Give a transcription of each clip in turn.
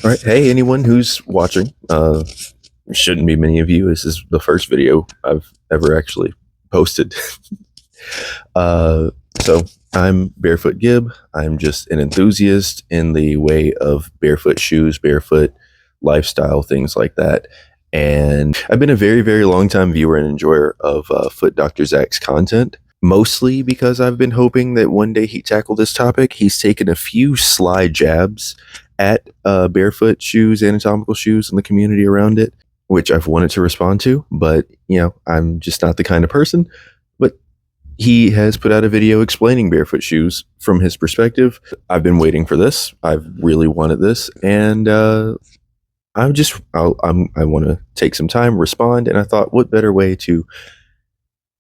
All right. Hey, anyone who's watching, shouldn't be many of you. This is the first video I've ever actually posted. uh, so I'm Barefoot Gib. I'm just an enthusiast in the way of barefoot shoes, barefoot lifestyle, things like that. And I've been a very, very long time viewer and enjoyer of Foot Dr. Zach's content. Mostly because I've been hoping that one day he'd tackle this topic. He's taken a few sly jabs at barefoot shoes, anatomical shoes, and the community around it, which I've wanted to respond to, but I'm just not the kind of person. But he has put out a video explaining barefoot shoes from his perspective. I've been waiting for this. I've really wanted this, and I want to take some time, respond, and I thought, what better way to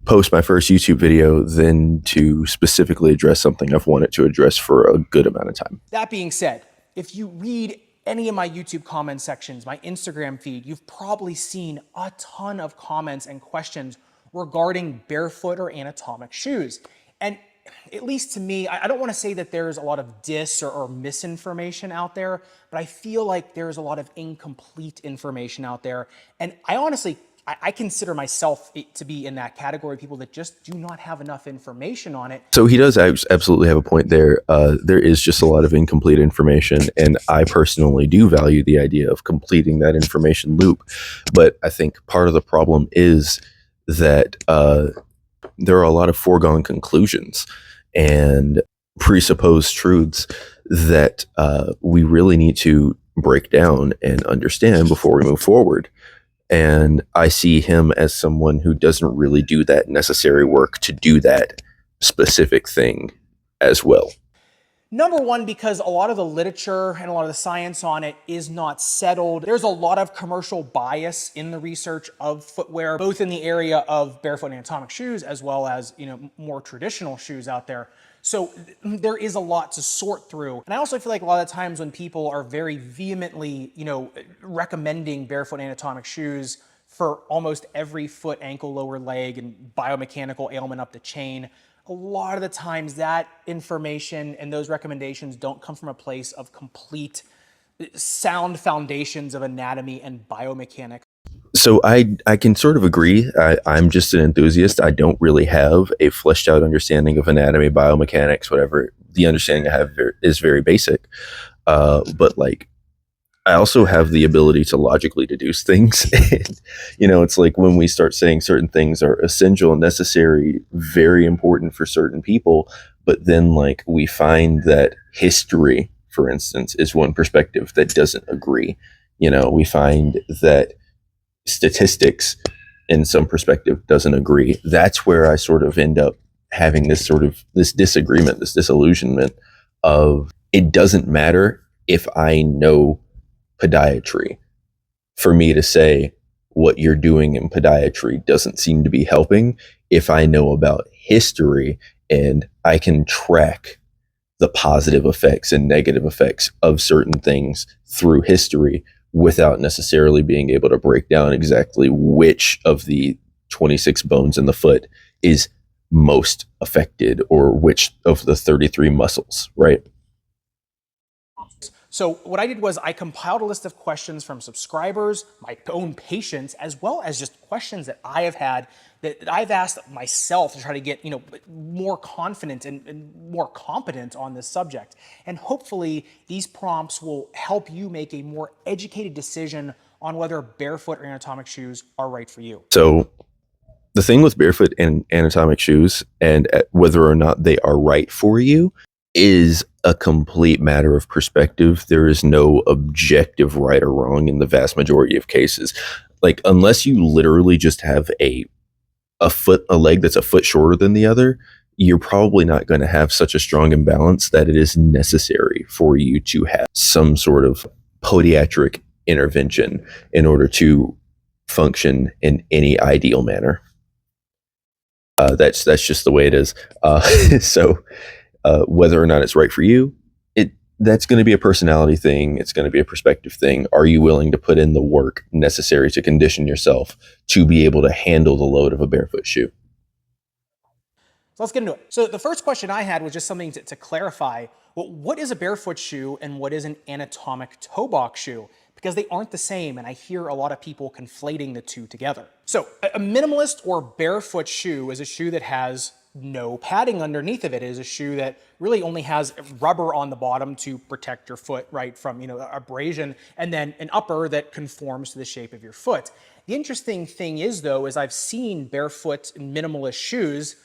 post my first YouTube video than to specifically address something I've wanted to address for a good amount of time. That being said, if you read any of my YouTube comment sections, my Instagram feed, you've probably seen a ton of comments and questions regarding barefoot or anatomic shoes. And at least to me, I don't want to say that there's a lot of dis or misinformation out there, but I feel like there's a lot of incomplete information out there. And I honestly, I consider myself to be in that category of people that just do not have enough information on it. So he does absolutely have a point there. There is just a lot of incomplete information, and I personally do value the idea of completing that information loop. But I think part of the problem is that there are a lot of foregone conclusions and presupposed truths that we really need to break down and understand before we move forward. And I see him as someone who doesn't really do that necessary work to do that specific thing as well. Number one, because a lot of the literature and a lot of the science on it is not settled. There's a lot of commercial bias in the research of footwear, both in the area of barefoot and anatomic shoes, as well as, more traditional shoes out there. So there is a lot to sort through. And I also feel like a lot of times when people are very vehemently, recommending barefoot anatomic shoes for almost every foot, ankle, lower leg, and biomechanical ailment up the chain, a lot of the times that information and those recommendations don't come from a place of complete sound foundations of anatomy and biomechanics. So I can sort of agree. I'm just an enthusiast. I don't really have a fleshed out understanding of anatomy, biomechanics, whatever. The understanding I have is very basic. But I also have the ability to logically deduce things. And, it's like when we start saying certain things are essential and necessary, very important for certain people, but then we find that history, for instance, is one perspective that doesn't agree. We find that statistics in some perspective doesn't agree. That's where I sort of end up having this disagreement, this disillusionment of, it doesn't matter if I know podiatry. For me to say what you're doing in podiatry doesn't seem to be helping if I know about history and I can track the positive effects and negative effects of certain things through history without necessarily being able to break down exactly which of the 26 bones in the foot is most affected or which of the 33 muscles, right? So what I did was I compiled a list of questions from subscribers, my own patients, as well as just questions that I have had that I've asked myself to try to get, more confident and more competent on this subject. And hopefully these prompts will help you make a more educated decision on whether barefoot or anatomic shoes are right for you. So the thing with barefoot and anatomic shoes and whether or not they are right for you is a complete matter of perspective. There is no objective right or wrong in the vast majority of cases. Unless you literally just have a leg that's a foot shorter than the other, you're probably not going to have such a strong imbalance that it is necessary for you to have some sort of podiatric intervention in order to function in any ideal manner. That's just the way it is. So whether or not it's right for you, that's going to be a personality thing. It's going to be a perspective thing. Are you willing to put in the work necessary to condition yourself to be able to handle the load of a barefoot shoe? So let's get into it. So the first question I had was just something to clarify. Well, what is a barefoot shoe and what is an anatomic toe box shoe? Because they aren't the same, and I hear a lot of people conflating the two together. So, a minimalist or barefoot shoe is a shoe that has no padding underneath of it. It is a shoe that really only has rubber on the bottom to protect your foot, right, from abrasion, and then an upper that conforms to the shape of your foot. The interesting thing is, though, is I've seen barefoot and minimalist shoes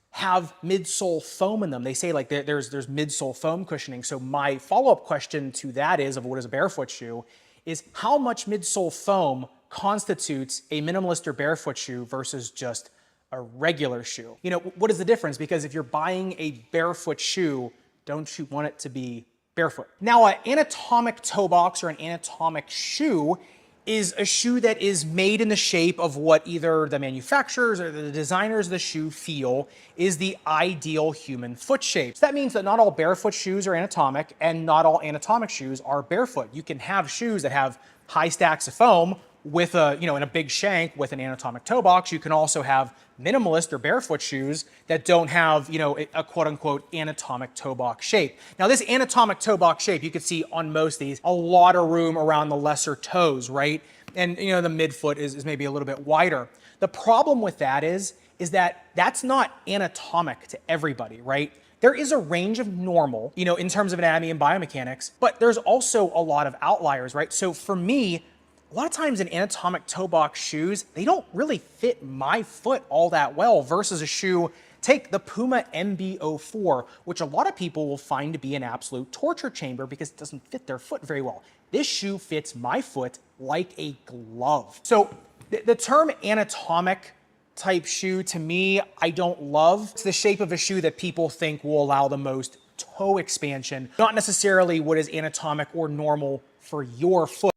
have midsole foam in them. They say like there's midsole foam cushioning. So my follow-up question to that is, of what is a barefoot shoe, is how much midsole foam constitutes a minimalist or barefoot shoe versus just a regular shoe? What is the difference? Because if you're buying a barefoot shoe, don't you want it to be barefoot? Now, an anatomic toe box or an anatomic shoe is a shoe that is made in the shape of what either the manufacturers or the designers of the shoe feel is the ideal human foot shape. So that means that not all barefoot shoes are anatomic and not all anatomic shoes are barefoot. You can have shoes that have high stacks of foam with in a big shank with an anatomic toe box. You can also have minimalist or barefoot shoes that don't have, a quote unquote anatomic toe box shape. Now, this anatomic toe box shape, you can see on most of these, a lot of room around the lesser toes, right? And, the midfoot is maybe a little bit wider. The problem with that is that that's not anatomic to everybody, right? There is a range of normal, in terms of anatomy and biomechanics, but there's also a lot of outliers, right? So for me, a lot of times in anatomic toe box shoes, they don't really fit my foot all that well versus a shoe. Take the Puma MB04, which a lot of people will find to be an absolute torture chamber because it doesn't fit their foot very well. This shoe fits my foot like a glove. So the term anatomic type shoe, to me, I don't love. It's the shape of a shoe that people think will allow the most toe expansion, not necessarily what is anatomic or normal for your foot.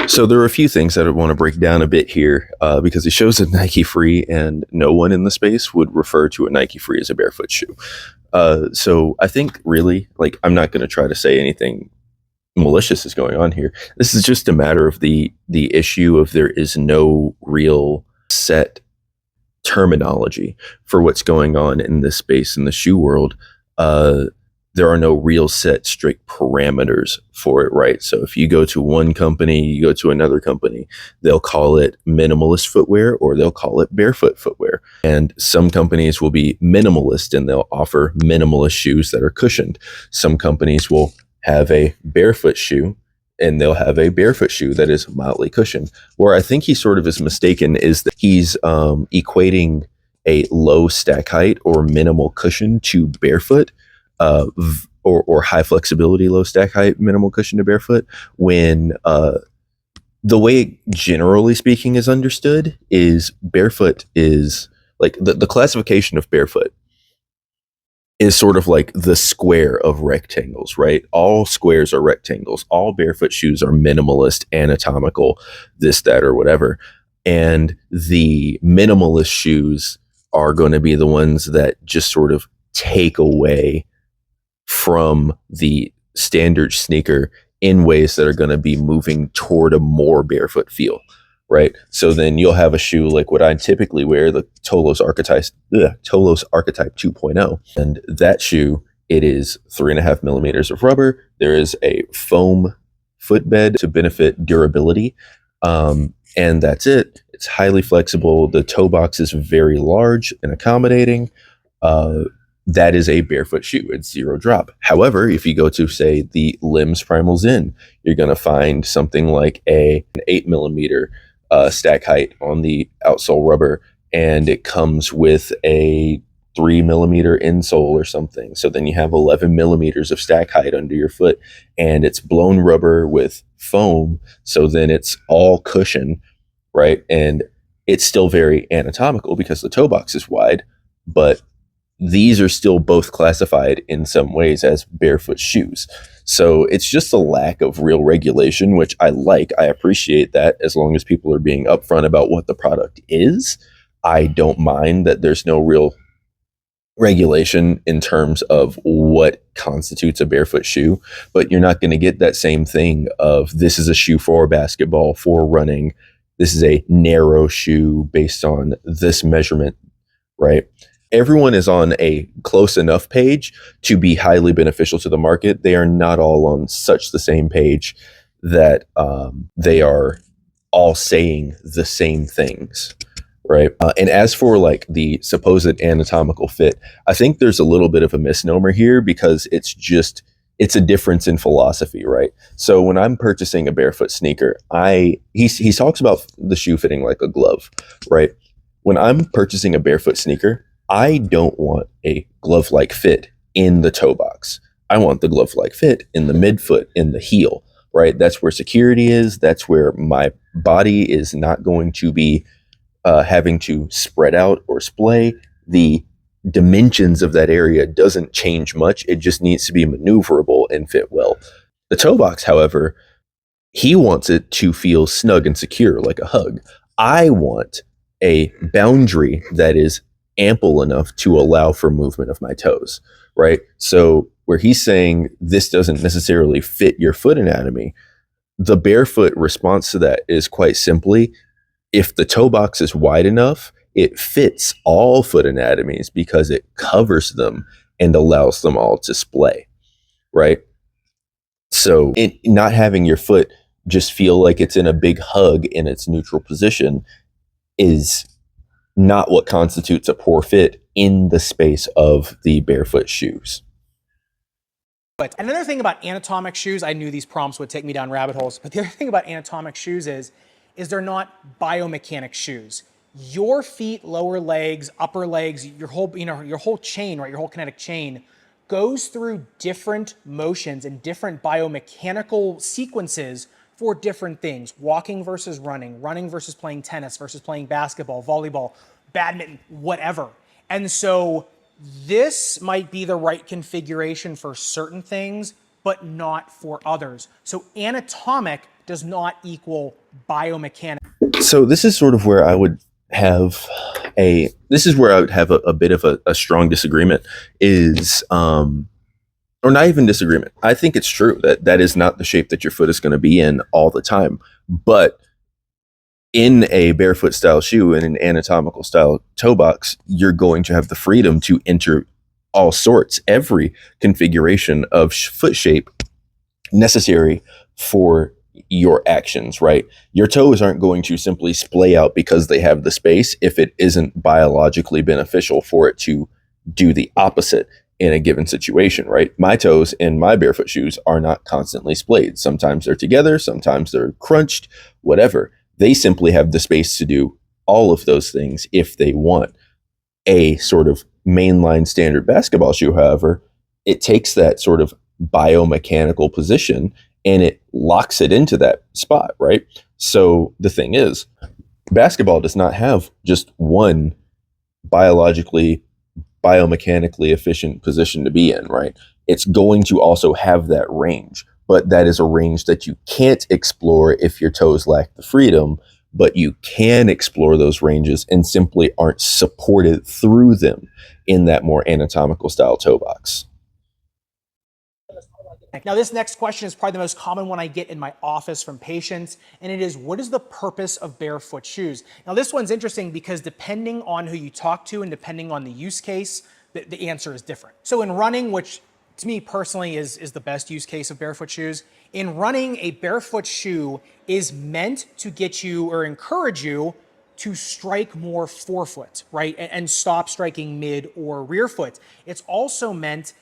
So there are a few things that I want to break down a bit here because it shows a Nike Free, and no one in the space would refer to a Nike Free as a barefoot shoe. So I think really, I'm not going to try to say anything malicious is going on here. This is just a matter of the issue of there is no real set terminology for what's going on in this space in the shoe world. There are no real set strict parameters for it, right? So if you go to one company, you go to another company, they'll call it minimalist footwear or they'll call it barefoot footwear. And some companies will be minimalist and they'll offer minimalist shoes that are cushioned. Some companies will have a barefoot shoe and they'll have a barefoot shoe that is mildly cushioned. Where I think he sort of is mistaken is that he's equating a low stack height or minimal cushion to barefoot. Or high flexibility, low stack height, minimal cushion to barefoot, when the way generally speaking is understood is barefoot is like the classification of barefoot is sort of like the square of rectangles, right? All squares are rectangles. All barefoot shoes are minimalist, anatomical, this, that, or whatever. And the minimalist shoes are going to be the ones that just sort of take away from the standard sneaker in ways that are going to be moving toward a more barefoot feel, right? So then you'll have a shoe like what I typically wear, the Tolos Archetype 2.0. And that shoe, it is 3.5 millimeters of rubber. There is a foam footbed to benefit durability. And that's it. It's highly flexible. The toe box is very large and accommodating. That is a barefoot shoe. It's zero drop. However, if you go to, say, the Limbs Primal Zen, you're going to find something like an 8 millimeter stack height on the outsole rubber, and it comes with a 3 millimeter insole or something. So then you have 11 millimeters of stack height under your foot, and it's blown rubber with foam. So then it's all cushion, right? And it's still very anatomical because the toe box is wide, but these are still both classified in some ways as barefoot shoes. So it's just a lack of real regulation, which I like. I appreciate that as long as people are being upfront about what the product is. I don't mind that there's no real regulation in terms of what constitutes a barefoot shoe, but you're not going to get that same thing of this is a shoe for basketball, for running. This is a narrow shoe based on this measurement, right? Everyone is on a close enough page to be highly beneficial to the market. They are not all on such the same page that they are all saying the same things, right? And as for like the supposed anatomical fit, I think there's a little bit of a misnomer here because it's a difference in philosophy, right? So when I'm purchasing a barefoot sneaker, he talks about the shoe fitting like a glove, right? When I'm purchasing a barefoot sneaker, I don't want a glove like fit in the toe box. I want the glove like fit in the midfoot, in the heel, right? That's where security is. That's where my body is not going to be having to spread out or splay. The dimensions of that area doesn't change much. It just needs to be maneuverable and fit well. The toe box, however, he wants it to feel snug and secure, like a hug. I want a boundary that is ample enough to allow for movement of my toes, right? So, where he's saying this doesn't necessarily fit your foot anatomy, the barefoot response to that is quite simply if the toe box is wide enough, it fits all foot anatomies because it covers them and allows them all to splay, right? So, not having your foot just feel like it's in a big hug in its neutral position is not what constitutes a poor fit in the space of the barefoot shoes. But another thing about anatomic shoes, I knew these prompts would take me down rabbit holes, but the other thing about anatomic shoes is they're not biomechanic shoes. Your feet, lower legs, upper legs, your whole, your whole chain, right, your whole kinetic chain goes through different motions and different biomechanical sequences for different things. Walking versus running, running versus playing tennis versus playing basketball, volleyball, badminton, whatever. And so this might be the right configuration for certain things, but not for others. So anatomic does not equal biomechanic. So this is sort of where I would have a bit of a strong disagreement is or not even disagreement. I think it's true that that is not the shape that your foot is going to be in all the time, but in a barefoot style shoe and an anatomical style toe box, you're going to have the freedom to enter all sorts, every configuration of foot shape necessary for your actions, right? Your toes aren't going to simply splay out because they have the space if it isn't biologically beneficial for it to do the opposite in a given situation, right? My toes in my barefoot shoes are not constantly splayed. Sometimes they're together, sometimes they're crunched, whatever. They simply have the space to do all of those things if they want. A sort of mainline standard basketball shoe, however, it takes that sort of biomechanical position and it locks it into that spot, right? So the thing is, basketball does not have just one biologically, biomechanically efficient position to be in, right? It's going to also have that range, but that is a range that you can't explore if your toes lack the freedom, but you can explore those ranges and simply aren't supported through them in that more anatomical style toe box. Now, this next question is probably the most common one I get in my office from patients, and it is, what is the purpose of barefoot shoes? Now, this one's interesting because depending on who you talk to and depending on the use case, the answer is different. So in running, which to me personally is the best use case of barefoot shoes, in running, a barefoot shoe is meant to get you or encourage you to strike more forefoot, right? And stop striking mid or rear foot. It's also meant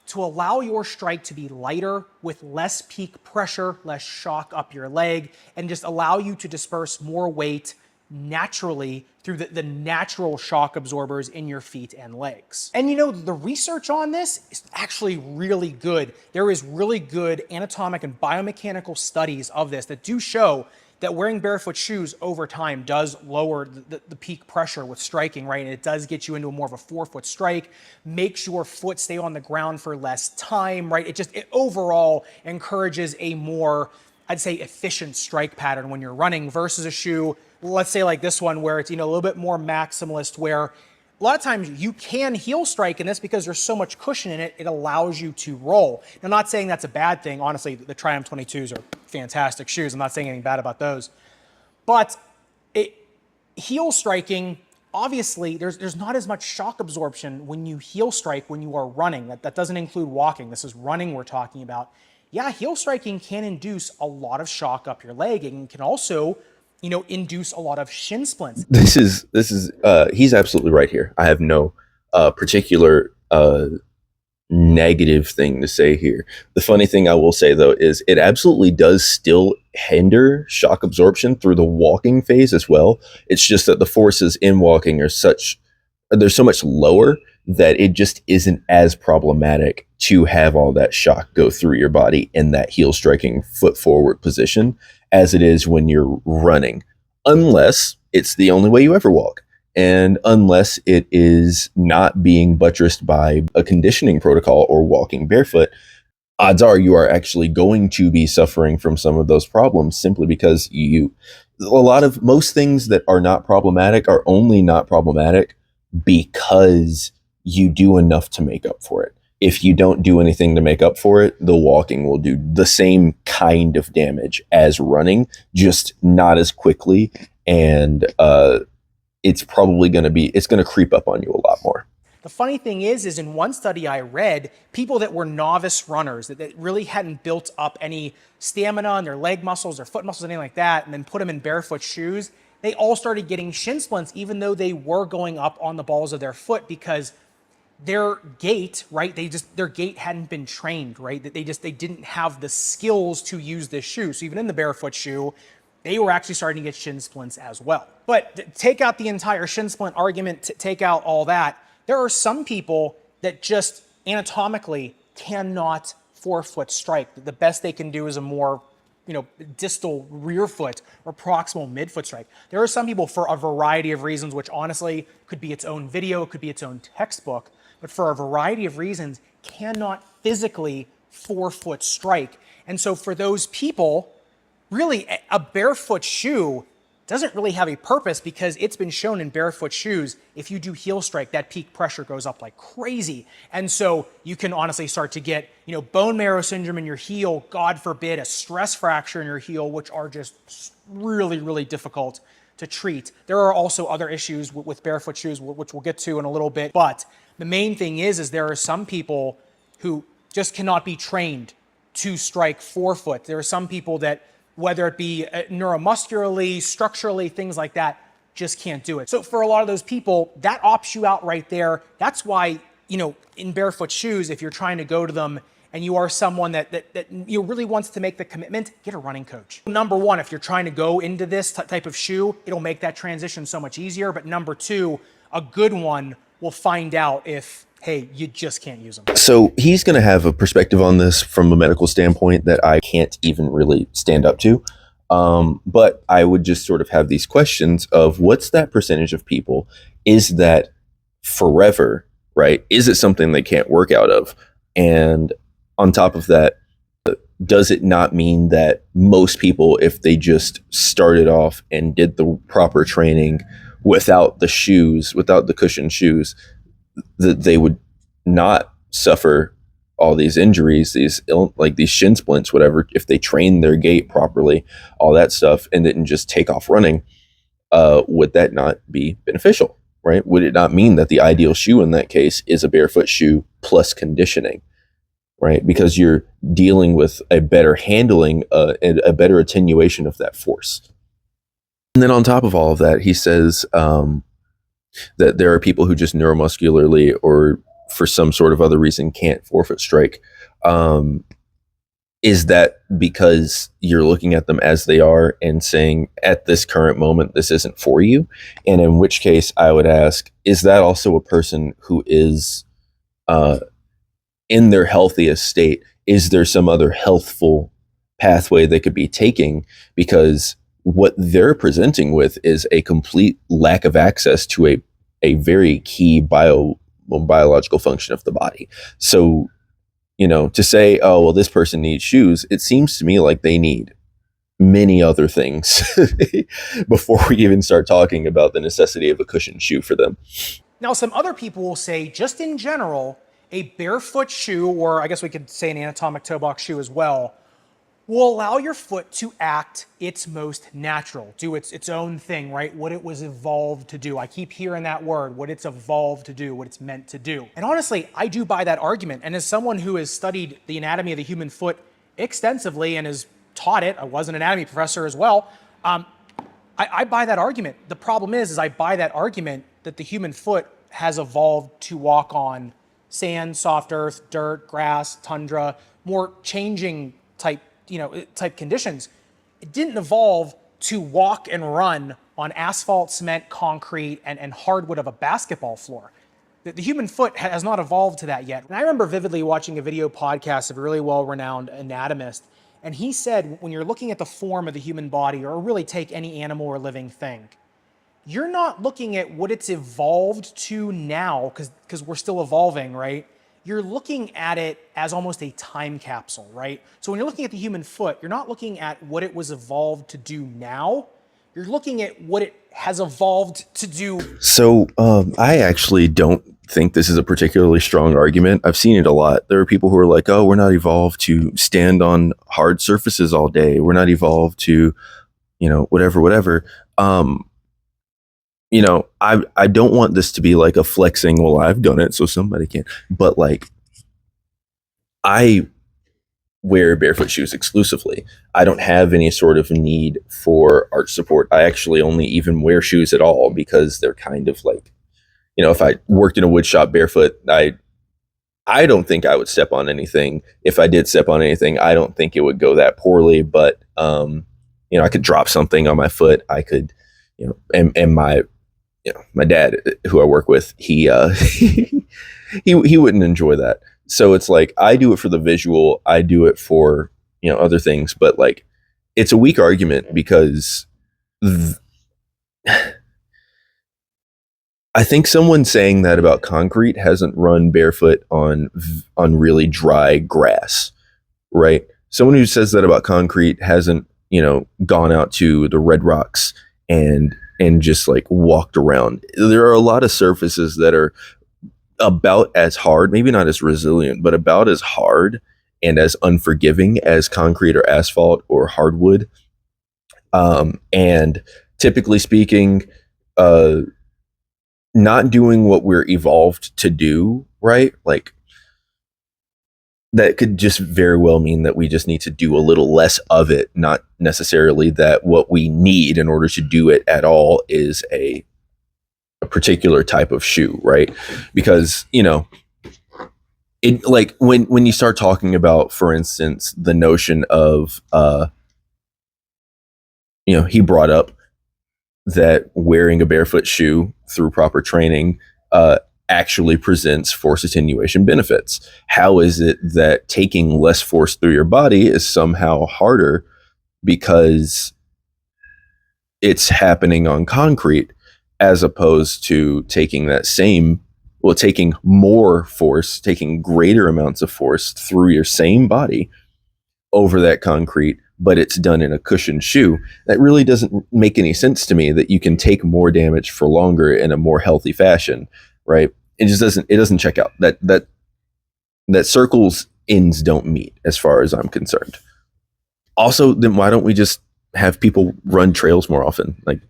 to allow your strike to be lighter with less peak pressure, less shock up your leg, and just allow you to disperse more weight naturally through the natural shock absorbers in your feet and legs. And the research on this is actually really good. There is really good anatomic and biomechanical studies of this that do show that wearing barefoot shoes over time does lower the peak pressure with striking, right? And it does get you into more of a forefoot strike, makes your foot stay on the ground for less time, right? It overall encourages a more, I'd say, efficient strike pattern when you're running versus a shoe, let's say like this one, where it's, a little bit more maximalist, where a lot of times you can heel strike in this because there's so much cushion in it, it allows you to roll. Now, I'm not saying that's a bad thing. Honestly, the Triumph 22s are fantastic shoes. I'm not saying anything bad about those. But heel striking obviously there's not as much shock absorption when you heel strike when you are running. That doesn't include walking. This is running we're talking about. Yeah, heel striking can induce a lot of shock up your leg and can also, induce a lot of shin splints. He's absolutely right here. I have no particular negative thing to say here. The funny thing I will say though is it absolutely does still hinder shock absorption through the walking phase as well. It's just that the forces in walking are they're so much lower that it just isn't as problematic to have all that shock go through your body in that heel striking foot forward position as it is when you're running, unless it's the only way you ever walk. And unless it is not being buttressed by a conditioning protocol or walking barefoot, odds are you are actually going to be suffering from some of those problems simply because most things that are not problematic are only not problematic because you do enough to make up for it. If you don't do anything to make up for it, the walking will do the same kind of damage as running, just not as quickly. And it's probably going to creep up on you a lot more. The funny thing is in one study I read, people that were novice runners that really hadn't built up any stamina in their leg muscles or foot muscles, anything like that, and then put them in barefoot shoes, they all started getting shin splints even though they were going up on the balls of their foot because their gait, right? Their gait hadn't been trained, right? They didn't have the skills to use this shoe. So even in the barefoot shoe, they were actually starting to get shin splints as well. But take out the entire shin splint argument, take out all that. There are some people that just anatomically cannot forefoot strike. The best they can do is a more, distal rear foot or proximal midfoot strike. There are some people for a variety of reasons, which honestly could be its own video, it could be its own textbook, but for a variety of reasons cannot physically forefoot strike. And so for those people, really a barefoot shoe doesn't really have a purpose because it's been shown in barefoot shoes, if you do heel strike, that peak pressure goes up like crazy. And so you can honestly start to get, bone marrow syndrome in your heel, God forbid, a stress fracture in your heel, which are just really, really difficult to treat. There are also other issues with barefoot shoes, which we'll get to in a little bit. But the main thing is there are some people who just cannot be trained to strike forefoot. There are some people that, whether it be neuromuscularly, structurally, things like that, just can't do it. So for a lot of those people, that opts you out right there. That's why, in barefoot shoes, if you're trying to go to them and you are someone that really wants to make the commitment, get a running coach. Number one, if you're trying to go into this type of shoe, it'll make that transition so much easier. But number two, a good one will find out if, hey, you just can't use them. So he's going to have a perspective on this from a medical standpoint that I can't even really stand up to. But I would just sort of have these questions of what's that percentage of people? Is that forever, right? Is it something they can't work out of? And on top of that, does it not mean that most people, if they just started off and did the proper training without the shoes, without the cushioned shoes, that they would not suffer all these injuries, these shin splints, whatever, if they trained their gait properly, all that stuff, and didn't just take off running? Would that not be beneficial, right? Would it not mean that the ideal shoe in that case is a barefoot shoe plus conditioning, right? Because you're dealing with a better handling and a better attenuation of that force. And then on top of all of that, he says that there are people who just neuromuscularly or for some sort of other reason can't forefoot strike. Is that because you're looking at them as they are and saying at this current moment, this isn't for you? And in which case I would ask, is that also a person who is in their healthiest state? Is there some other healthful pathway they could be taking? Because what they're presenting with is a complete lack of access to a very key biological function of the body. So, to say, oh, well, this person needs shoes, it seems to me like they need many other things before we even start talking about the necessity of a cushioned shoe for them. Now, some other people will say, just in general, a barefoot shoe, or I guess we could say an anatomic toe box shoe as well, will allow your foot to act its most natural, do its own thing, right? What it was evolved to do. I keep hearing that word, what it's evolved to do, what it's meant to do. And honestly, I do buy that argument. And as someone who has studied the anatomy of the human foot extensively and has taught it, I was an anatomy professor as well, I buy that argument. The problem is I buy that argument that the human foot has evolved to walk on sand, soft earth, dirt, grass, tundra, more changing type conditions. It didn't evolve to walk and run on asphalt, cement, concrete, and hardwood of a basketball floor. The human foot has not evolved to that yet. And I remember vividly watching a video podcast of a really well-renowned anatomist, and he said, when you're looking at the form of the human body, or really take any animal or living thing, you're not looking at what it's evolved to now, because we're still evolving, right? You're looking at it as almost a time capsule, right? So when you're looking at the human foot, you're not looking at what it was evolved to do now. You're looking at what it has evolved to do. So I actually don't think this is a particularly strong argument. I've seen it a lot. There are people who are like, oh, we're not evolved to stand on hard surfaces all day. We're not evolved to, whatever. I don't want this to be like a flexing, well, I've done it, so somebody can. But like, I wear barefoot shoes exclusively. I don't have any sort of need for arch support. I actually only even wear shoes at all because they're kind of like, if I worked in a wood shop barefoot, I don't think I would step on anything. If I did step on anything, I don't think it would go that poorly, but I could drop something on my foot. I could, and my dad, who I work with, he he wouldn't enjoy that. So it's like, I do it for the visual. I do it for, other things, but like, it's a weak argument because I think someone saying that about concrete hasn't run barefoot on really dry grass, right? Someone who says that about concrete hasn't, gone out to the Red Rocks and just like walked around. There are a lot of surfaces that are about as hard, maybe not as resilient, but about as hard and as unforgiving as concrete or asphalt or hardwood. And typically speaking, not doing what we're evolved to do, right? Like, that could just very well mean that we just need to do a little less of it, not necessarily that what we need in order to do it at all is a particular type of shoe, right? Because, it, like, when you start talking about, for instance, the notion of he brought up that wearing a barefoot shoe through proper training actually presents force attenuation benefits. How is it that taking less force through your body is somehow harder because it's happening on concrete, as opposed to taking taking more force, taking greater amounts of force through your same body over that concrete, but it's done in a cushioned shoe? That really doesn't make any sense to me, that you can take more damage for longer in a more healthy fashion, right? It just doesn't check out. That circle's ends don't meet as far as I'm concerned. Also, then why don't we just have people run trails more often? Like,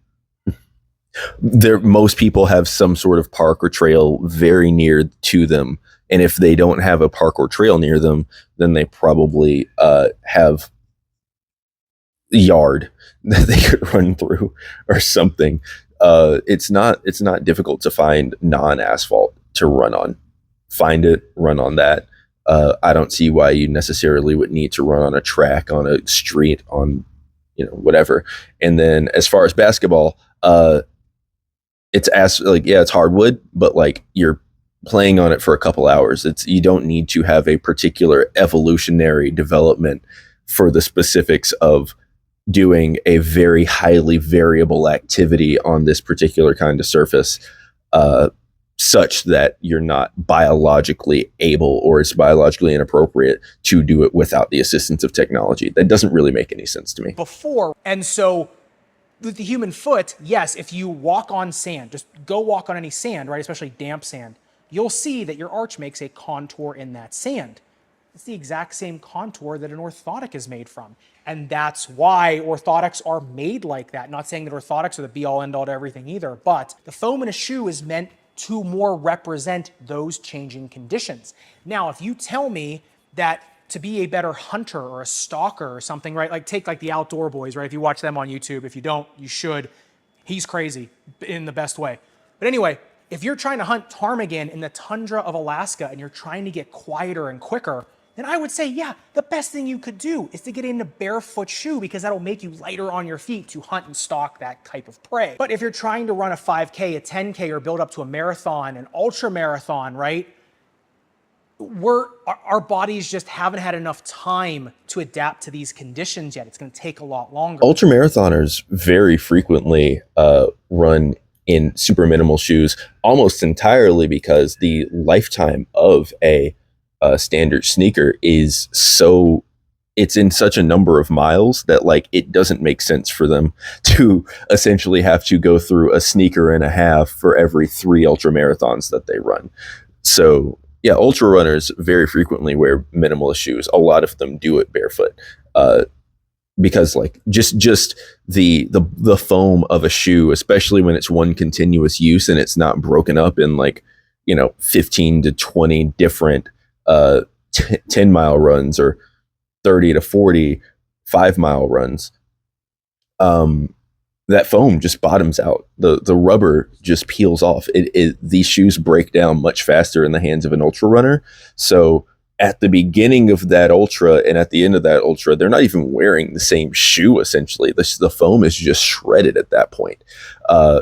most people have some sort of park or trail very near to them, and if they don't have a park or trail near them, then they probably have a yard that they could run through or something. It's not difficult to find non-asphalt to run on. Find it, run on that. I don't see why you necessarily would need to run on a track, on a street, on whatever. And then as far as basketball, it's hardwood, but like, you're playing on it for a couple hours. You don't need to have a particular evolutionary development for the specifics of doing a very highly variable activity on this particular kind of surface, such that you're not biologically able, or it's biologically inappropriate to do it without the assistance of technology. That doesn't really make any sense to me. And so with the human foot, yes, if you walk on sand, just go walk on any sand, right? Especially damp sand, you'll see that your arch makes a contour in that sand. It's the exact same contour that an orthotic is made from. And that's why orthotics are made like that. Not saying that orthotics are the be all end all to everything either, but the foam in a shoe is meant to more represent those changing conditions. Now, if you tell me that to be a better hunter or a stalker or something, right? Like take like the Outdoor Boys, right? If you watch them on YouTube, if you don't, you should. He's crazy in the best way. But anyway, if you're trying to hunt ptarmigan in the tundra of Alaska and you're trying to get quieter and quicker, then I would say, yeah, the best thing you could do is to get in a barefoot shoe because that'll make you lighter on your feet to hunt and stalk that type of prey. But if you're trying to run a 5K, a 10K, or build up to a marathon, an ultra marathon, right? Our bodies just haven't had enough time to adapt to these conditions yet. It's going to take a lot longer. Ultra marathoners very frequently run in super minimal shoes, almost entirely because the lifetime of a standard sneaker is so, it's in such a number of miles that like it doesn't make sense for them to essentially have to go through a sneaker and a half for every 3 ultra marathons that they run. So yeah, ultra runners very frequently wear minimalist shoes. A lot of them do it barefoot, because like just the foam of a shoe, especially when it's one continuous use and it's not broken up in like 15 to 20 different 10-mile runs or 30 to 40 5-mile runs. That foam just bottoms out. The rubber just peels off. These shoes break down much faster in the hands of an ultra runner. So at the beginning of that ultra and at the end of that ultra, they're not even wearing the same shoe. Essentially, the foam is just shredded at that point.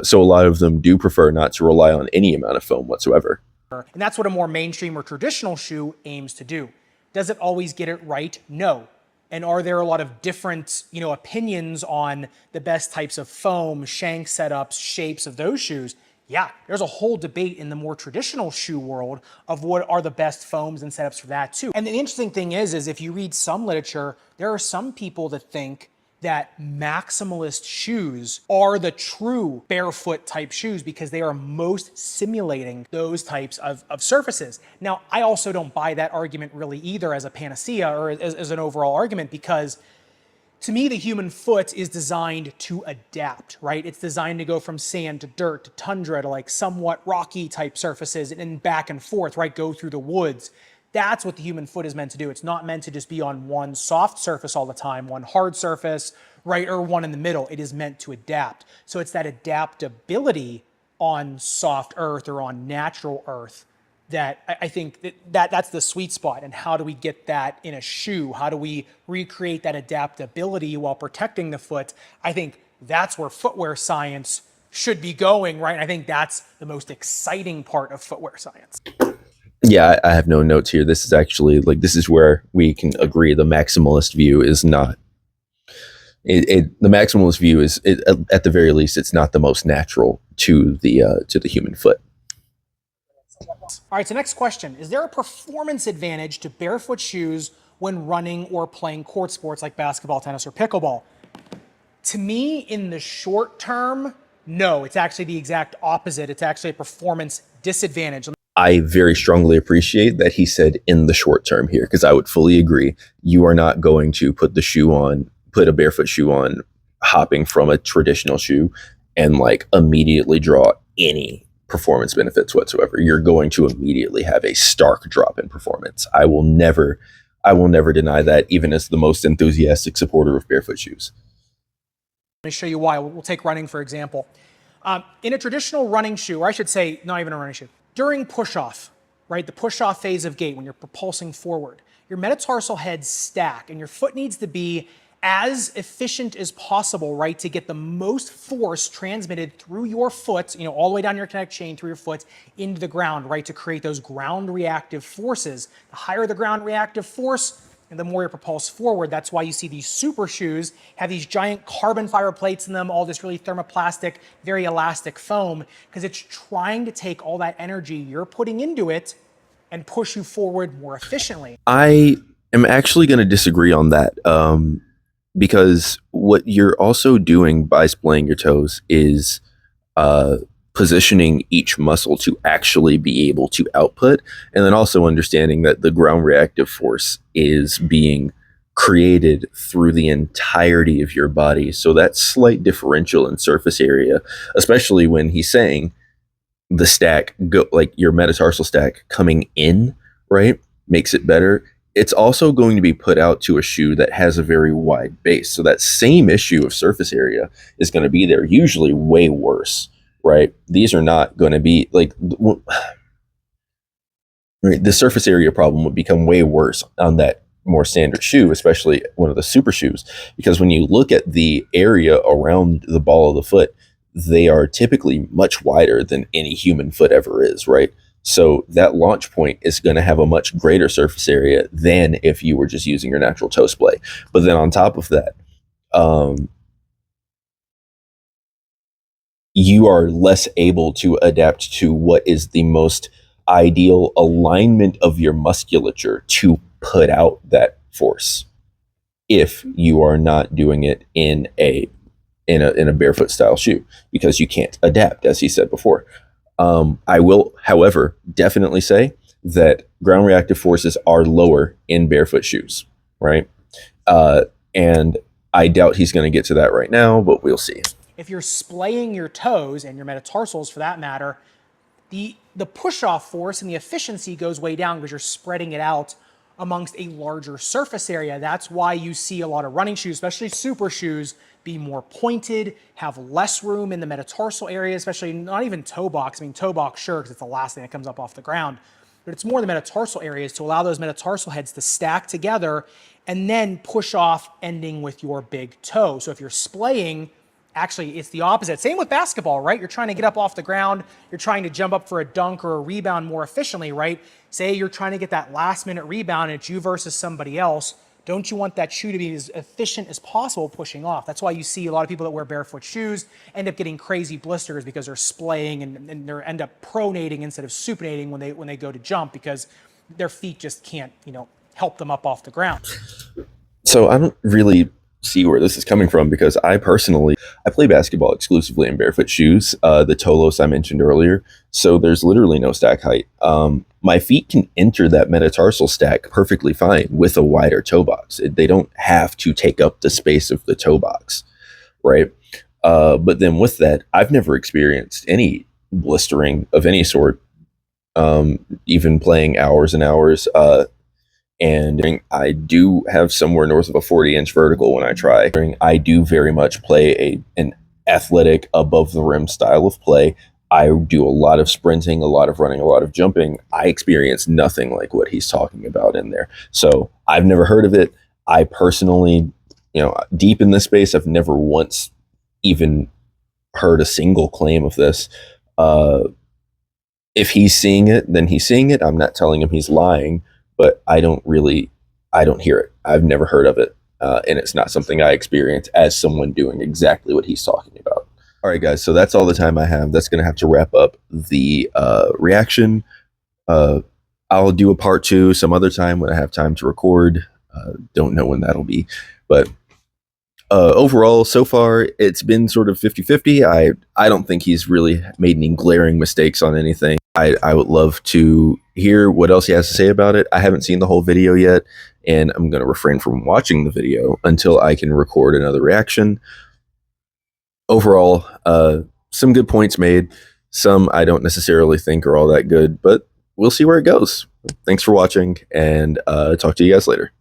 So a lot of them do prefer not to rely on any amount of foam whatsoever. And that's what a more mainstream or traditional shoe aims to do. Does it always get it right? No. And are there a lot of different, opinions on the best types of foam, shank setups, shapes of those shoes? Yeah, there's a whole debate in the more traditional shoe world of what are the best foams and setups for that too. And the interesting thing is if you read some literature, there are some people that think that maximalist shoes are the true barefoot type shoes because they are most simulating those types of surfaces. Now, I also don't buy that argument really either as a panacea or as an overall argument, because to me, the human foot is designed to adapt, right? It's designed to go from sand to dirt to tundra to like somewhat rocky type surfaces and back and forth, right? Go through the woods. That's what the human foot is meant to do. It's not meant to just be on one soft surface all the time, one hard surface, right, or one in the middle. It is meant to adapt. So it's that adaptability on soft earth or on natural earth that I think that's the sweet spot. And how do we get that in a shoe? How do we recreate that adaptability while protecting the foot? I think that's where footwear science should be going, right? And I think that's the most exciting part of footwear science. Yeah, I have no notes here. This is actually this is where we can agree. The maximalist view is not. The maximalist view is, at the very least, it's not the most natural to the human foot. All right, so next question. Is there a performance advantage to barefoot shoes when running or playing court sports like basketball, tennis, or pickleball? To me, in the short term, no. It's actually the exact opposite. It's actually a performance disadvantage. I very strongly appreciate that he said in the short term here, because I would fully agree. You are not going to put a barefoot shoe on, hopping from a traditional shoe and immediately draw any performance benefits whatsoever. You're going to immediately have a stark drop in performance. I will never deny that, even as the most enthusiastic supporter of barefoot shoes. Let me show you why. We'll take running, for example. In a traditional running shoe, or I should say, not even a running shoe, during push-off, right, the push-off phase of gait, when you're propulsing forward, your metatarsal heads stack, and your foot needs to be as efficient as possible, right, to get the most force transmitted through your foot, all the way down your connect chain through your foot into the ground, right, to create those ground reactive forces. The higher the ground reactive force, and the more you propulse forward. That's why you see these super shoes have these giant carbon fiber plates in them, all this really thermoplastic, very elastic foam, because it's trying to take all that energy you're putting into it and push you forward more efficiently. I am actually going to disagree on that, because what you're also doing by splaying your toes is positioning each muscle to actually be able to output, and then also understanding that the ground reactive force is being created through the entirety of your body. So that slight differential in surface area, especially when he's saying the stack go like your metatarsal stack coming in, right, makes it better. It's also going to be put out to a shoe that has a very wide base. So that same issue of surface area is going to be there, usually way worse, right? These are not going to be like, right, the surface area problem would become way worse on that more standard shoe, especially one of the super shoes, because when you look at the area around the ball of the foot, they are typically much wider than any human foot ever is, right? So that launch point is going to have a much greater surface area than if you were just using your natural toe splay. But then on top of that, you are less able to adapt to what is the most ideal alignment of your musculature to put out that force if you are not doing it in a barefoot style shoe, because you can't adapt, as he said before. I will, however, definitely say that ground reactive forces are lower in barefoot shoes, right? And I doubt he's going to get to that right now, but we'll see. If you're splaying your toes and your metatarsals for that matter, the push-off force and the efficiency goes way down because you're spreading it out amongst a larger surface area. That's why you see a lot of running shoes, especially super shoes, be more pointed, have less room in the metatarsal area, especially not even toe box. I mean, toe box, sure, because it's the last thing that comes up off the ground, but it's more the metatarsal areas to allow those metatarsal heads to stack together and then push off, ending with your big toe. So if you're splaying, actually, it's the opposite. Same with basketball, right? You're trying to get up off the ground. You're trying to jump up for a dunk or a rebound more efficiently, right? Say you're trying to get that last minute rebound and it's you versus somebody else. Don't you want that shoe to be as efficient as possible pushing off? That's why you see a lot of people that wear barefoot shoes end up getting crazy blisters because they're splaying and they end up pronating instead of supinating when they go to jump because their feet just can't, help them up off the ground. So I don't really see where this is coming from, because I play basketball exclusively in barefoot shoes, the Tolos I mentioned earlier. So there's literally no stack height. My feet can enter that metatarsal stack perfectly fine with a wider toe box. They don't have to take up the space of the toe box, right? But then with that, I've never experienced any blistering of any sort, even playing hours and hours. And I do have somewhere north of a 40-inch vertical when I try. I do very much play an athletic, above the rim style of play. I do a lot of sprinting, a lot of running, a lot of jumping. I experience nothing like what he's talking about in there. So I've never heard of it. I personally, deep in this space, I've never once even heard a single claim of this. If he's seeing it, then he's seeing it. I'm not telling him he's lying. But I don't hear it. I've never heard of it. And it's not something I experience as someone doing exactly what he's talking about. All right, guys. So that's all the time I have. That's going to have to wrap up the reaction. I'll do a part 2 some other time when I have time to record. Don't know when that'll be. But overall, so far, it's been sort of 50-50. I don't think he's really made any glaring mistakes on anything. I would love to hear what else he has to say about it. I haven't seen the whole video yet, and I'm going to refrain from watching the video until I can record another reaction. Overall, some good points made. Some I don't necessarily think are all that good, but we'll see where it goes. Thanks for watching, and talk to you guys later.